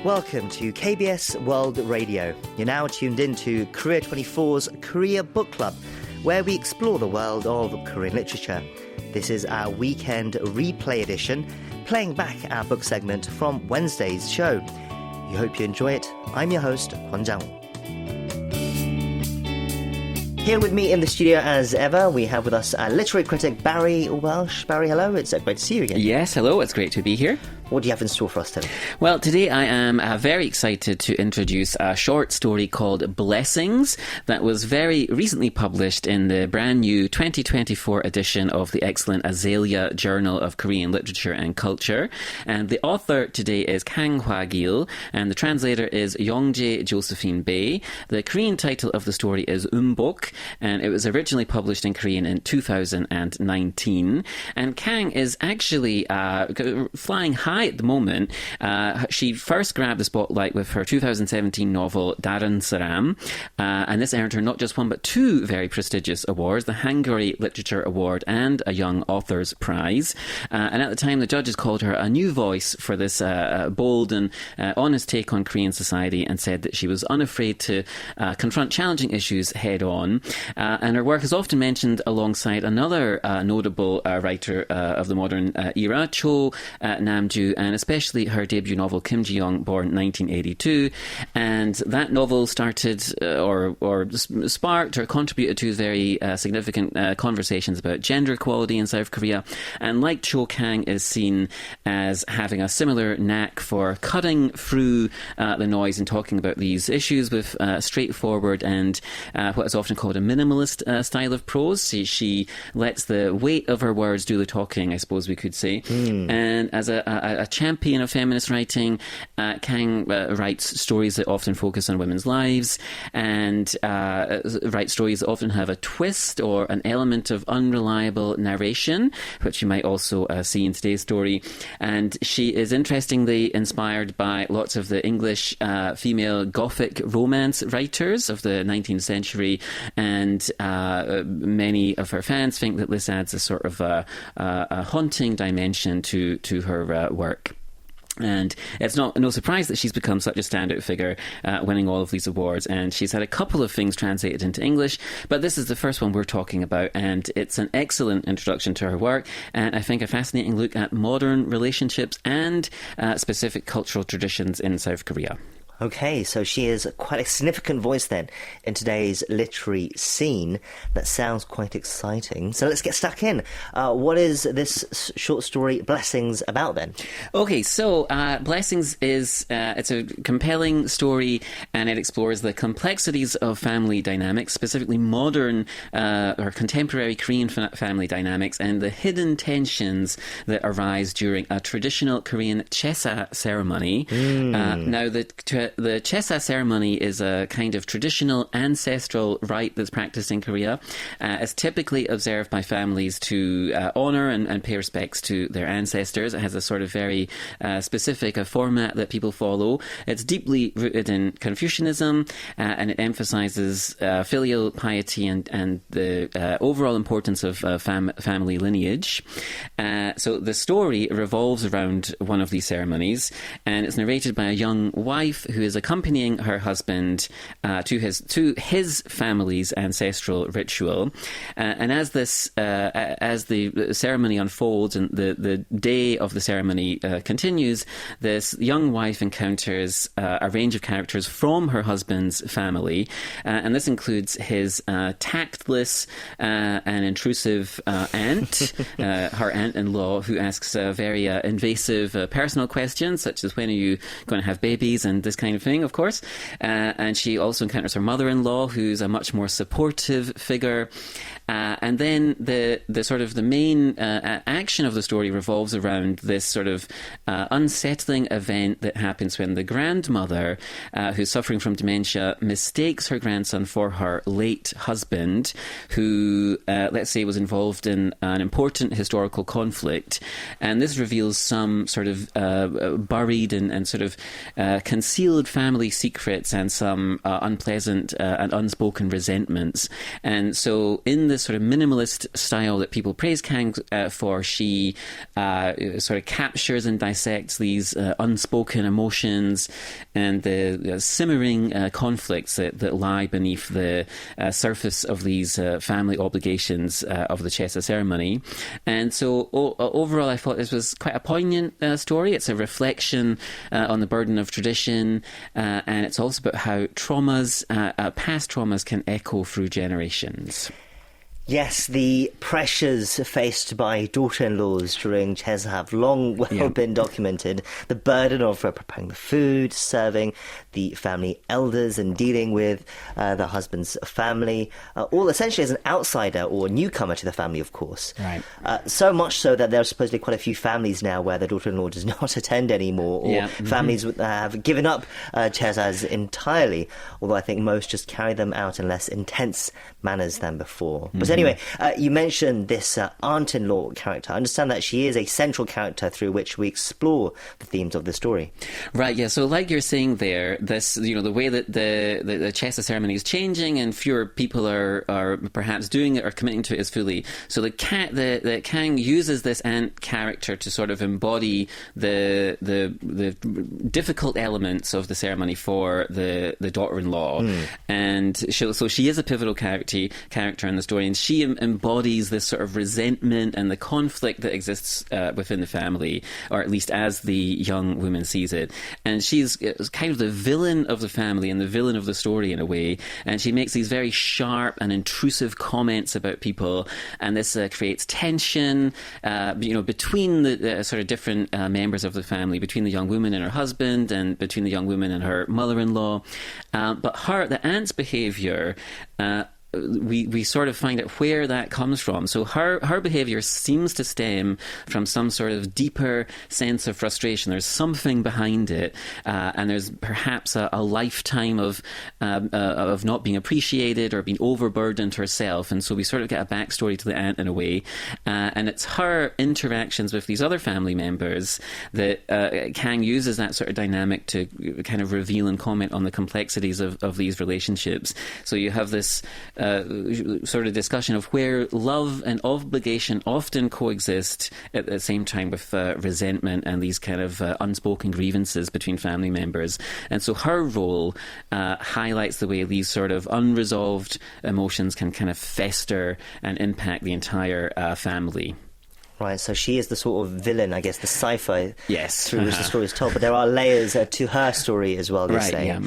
Welcome to KBS World Radio. You're now tuned in to Korea24's Korea Book Club, where we explore the world of Korean literature. This is our weekend replay edition, playing back our book segment from Wednesday's show. We hope you enjoy it. I'm your host, Kwon Jang-woo. Here with me in the studio, as ever, we have with us our literary critic, Barry Welsh. Barry, hello. It's great to see you again. Yes, hello. It's great to be here. What do you have in store for us today? Well, today I am very excited to introduce a short story called Blessings that was very recently published in the brand new 2024 edition of the excellent Azalea Journal of Korean Literature and Culture. And the author today is Kang Hwagil, and the translator is Youngjae Josephine Bae. The Korean title of the story is Umbok, and it was originally published in Korean in 2019. And Kang is actually flying high at the moment. She first grabbed the spotlight with her 2017 novel Daran Saram, and this earned her not just one but two very prestigious awards, the Hungary Literature Award and a Young Authors Prize. And at the time, the judges called her a new voice for this bold and honest take on Korean society, and said that she was unafraid to confront challenging issues head on. And her work is often mentioned alongside another notable writer of the modern era, Cho Nam-ju, and especially her debut novel Kim Ji-young, born 1982. And that novel started or sparked or contributed to very significant conversations about gender equality in South Korea. And like Cho, Kang is seen as having a similar knack for cutting through the noise and talking about these issues with straightforward and what is often called a minimalist style of prose. She lets the weight of her words do the talking, I suppose we could say. And as a champion of feminist writing, Kang writes stories that often focus on women's lives, and writes stories that often have a twist or an element of unreliable narration, which you might also see in today's story. And she is interestingly inspired by lots of the English female Gothic romance writers of the 19th century, and many of her fans think that this adds a sort of a haunting dimension to her work. And it's no surprise that she's become such a standout figure, winning all of these awards. And she's had a couple of things translated into English, but this is the first one we're talking about, and it's an excellent introduction to her work, and I think a fascinating look at modern relationships and specific cultural traditions in South Korea. Okay, so she is quite a significant voice then in today's literary scene. That sounds quite exciting. So let's get stuck in. What is this short story, Blessings, about then? Okay, so Blessings is it's a compelling story, and it explores the complexities of family dynamics, specifically modern or contemporary Korean family dynamics, and the hidden tensions that arise during a traditional Korean chesa ceremony. Now, the chesa ceremony is a kind of traditional ancestral rite that's practiced in Korea. It's typically observed by families to honour and pay respects to their ancestors. It has a sort of very specific format that people follow. It's deeply rooted in Confucianism, and it emphasises filial piety and the overall importance of family lineage. So the story revolves around one of these ceremonies, and it's narrated by a young wife who is accompanying her husband to his family's ancestral ritual. And as the ceremony unfolds and the day of the ceremony continues, this young wife encounters a range of characters from her husband's family, and this includes his tactless and intrusive aunt, her aunt-in-law, who asks very invasive personal questions, such as when are you going to have babies and this kind of thing, of course. And she also encounters her mother-in-law, who's a much more supportive figure. And then the sort of the main action of the story revolves around this sort of unsettling event that happens when the grandmother, who's suffering from dementia, mistakes her grandson for her late husband, who, let's say, was involved in an important historical conflict. And this reveals some sort of buried and sort of concealed family secrets and some unpleasant and unspoken resentments. And so in the this sort of minimalist style that people praise Kang for, she sort of captures and dissects these unspoken emotions and the simmering conflicts that lie beneath the surface of these family obligations of the chesa ceremony. And so overall, I thought this was quite a poignant story. It's a reflection on the burden of tradition, and it's also about how traumas, past traumas, can echo through generations. Yes, the pressures faced by daughter-in-laws during chesa have long been documented. The burden of preparing the food, serving the family elders and dealing with the husband's family, all essentially as an outsider or newcomer to the family, of course. Right. So much so that there are supposedly quite a few families now where the daughter-in-law does not attend anymore, or families have given up chesas entirely, although I think most just carry them out in less intense manners than before. But anyway, you mentioned this aunt-in-law character. I understand that she is a central character through which we explore the themes of the story. Right, yeah. So like you're saying there, this, the way that the chesa ceremony is changing and fewer people are perhaps doing it or committing to it as fully. So the Kang uses this aunt character to sort of embody the difficult elements of the ceremony for the daughter-in-law. And so she is a pivotal character in the story, and she embodies this sort of resentment and the conflict that exists within the family, or at least as the young woman sees it. And she's kind of the villain of the family and the villain of the story in a way. And she makes these very sharp and intrusive comments about people, and this creates tension, between the sort of different members of the family, between the young woman and her husband, and between the young woman and her mother-in-law. But the aunt's behaviour. We sort of find out where that comes from. So her behaviour seems to stem from some sort of deeper sense of frustration. There's something behind it, and there's perhaps a lifetime of not being appreciated or being overburdened herself. And so we sort of get a backstory to the aunt in a way, and it's her interactions with these other family members that Kang uses that sort of dynamic to kind of reveal and comment on the complexities of these relationships. So you have this sort of discussion of where love and obligation often coexist at the same time with resentment and these kind of unspoken grievances between family members. And so her role highlights the way these sort of unresolved emotions can kind of fester and impact the entire family. Right, so she is the sort of villain, I guess, the cipher through which the story is told. But there are layers to her story as well, they say. Yeah.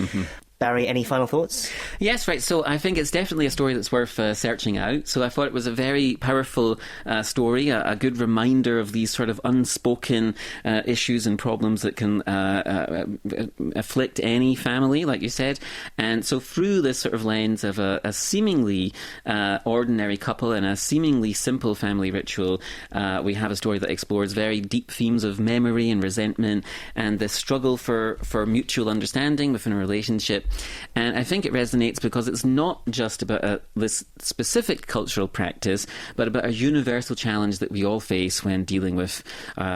Barry, any final thoughts? Yes, right. So I think it's definitely a story that's worth searching out. So I thought it was a very powerful story, a good reminder of these sort of unspoken issues and problems that can afflict any family, like you said. And so through this sort of lens of a seemingly ordinary couple and a seemingly simple family ritual, we have a story that explores very deep themes of memory and resentment and the struggle for mutual understanding within a relationship. And I think it resonates because it's not just about this specific cultural practice, but about a universal challenge that we all face when dealing with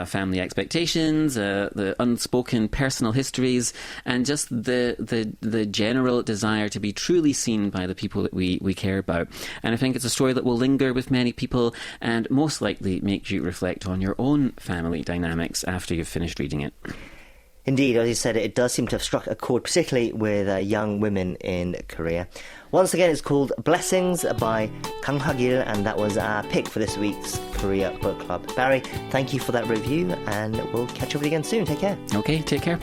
family expectations, the unspoken personal histories, and just the general desire to be truly seen by the people that we care about. And I think it's a story that will linger with many people and most likely make you reflect on your own family dynamics after you've finished reading it. Indeed, as you said, it does seem to have struck a chord, particularly with young women in Korea. Once again, it's called Blessings by Kang Hwagil, and that was our pick for this week's Korea Book Club. Barry, thank you for that review, and we'll catch up again soon. Take care. Okay, take care.